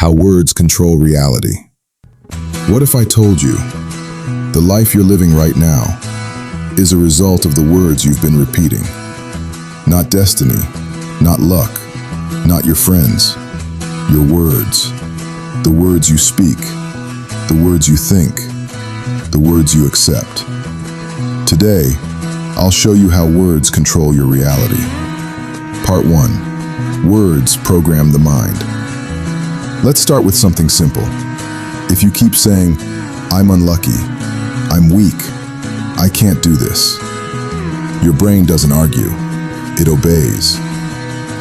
How words control reality. What if I told you the life you're living right now is a result of the words you've been repeating? Not destiny, not luck, not your friends. Your words. The words you speak. The words you think. The words you accept. Today, I'll show you how words control your reality. Part 1. Words program the mind. Let's start with something simple. If you keep saying, "I'm unlucky," "I'm weak," "I can't do this," your brain doesn't argue. It obeys.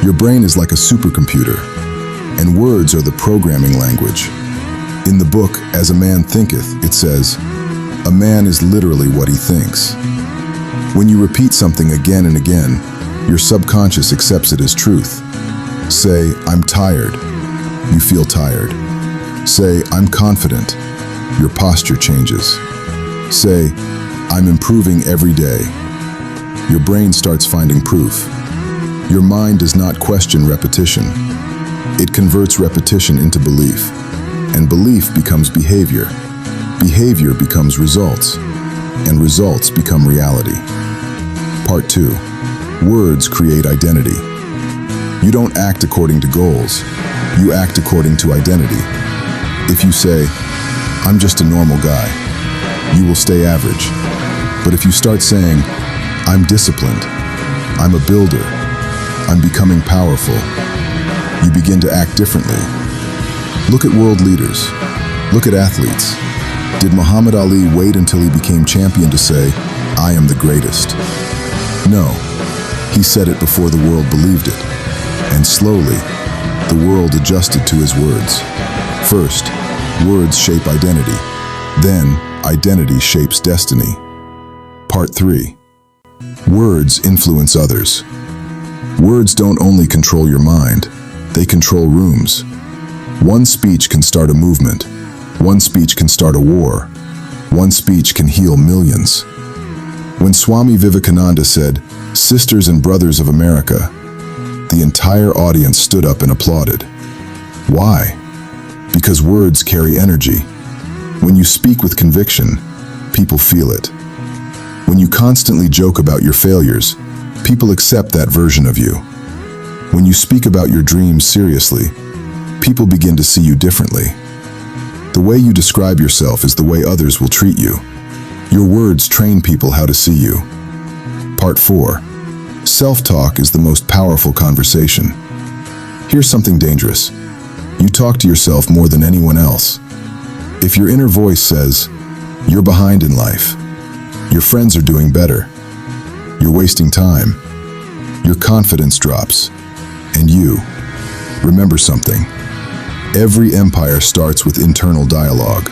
Your brain is like a supercomputer, and words are the programming language. In the book, As a Man Thinketh, it says, "A man is literally what he thinks." When you repeat something again and again, your subconscious accepts it as truth. Say, "I'm tired." You feel tired. Say, "I'm confident." Your posture changes. Say, "I'm improving every day." Your brain starts finding proof. Your mind does not question repetition. It converts repetition into belief, and belief becomes behavior. Behavior becomes results, and results become reality. Part 2. Words create identity. You don't act according to goals. You act according to identity. If you say, "I'm just a normal guy," you will stay average. But if you start saying, "I'm disciplined," "I'm a builder," "I'm becoming powerful," you begin to act differently. Look at world leaders. Look at athletes. Did Muhammad Ali wait until he became champion to say, "I am the greatest"? No. He said it before the world believed it. And slowly, the world adjusted to his words. First, words shape identity. Then, identity shapes destiny. Part 3. Words influence others. Words don't only control your mind, they control rooms. One speech can start a movement. One speech can start a war. One speech can heal millions. When Swami Vivekananda said, "Sisters and brothers of America," the entire audience stood up and applauded. Why? Because words carry energy. When you speak with conviction, people feel it. When you constantly joke about your failures, people accept that version of you. When you speak about your dreams seriously, people begin to see you differently. The way you describe yourself is the way others will treat you. Your words train people how to see you. Part 4. Self-talk is the most powerful conversation. Here's something dangerous. You talk to yourself more than anyone else. If your inner voice says, "You're behind in life," "Your friends are doing better," "You're wasting time," your confidence drops. And you, remember something. Every empire starts with internal dialogue.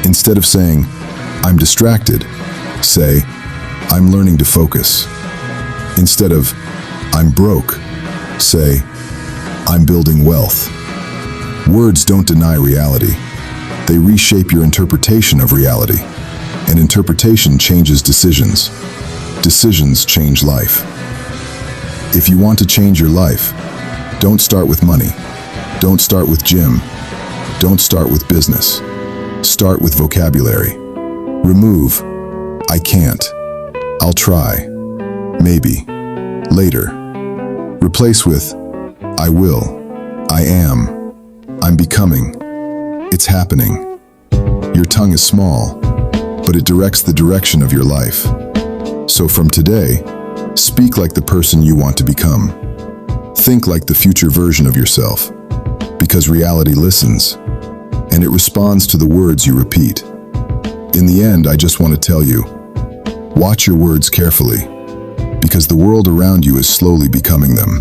Instead of saying, "I'm distracted," say, "I'm learning to focus." Instead of, "I'm broke," say, "I'm building wealth." Words don't deny reality. They reshape your interpretation of reality. And interpretation changes decisions. Decisions change life. If you want to change your life, don't start with money. Don't start with gym. Don't start with business. Start with vocabulary. Remove, "I can't," "I'll try," "maybe," "later." Replace with, "I will," "I am," "I'm becoming," "It's happening." Your tongue is small, but it directs the direction of your life. So from today, speak like the person you want to become. Think like the future version of yourself, because reality listens, and it responds to the words you repeat. In the end, I just want to tell you, watch your words carefully, because the world around you is slowly becoming them.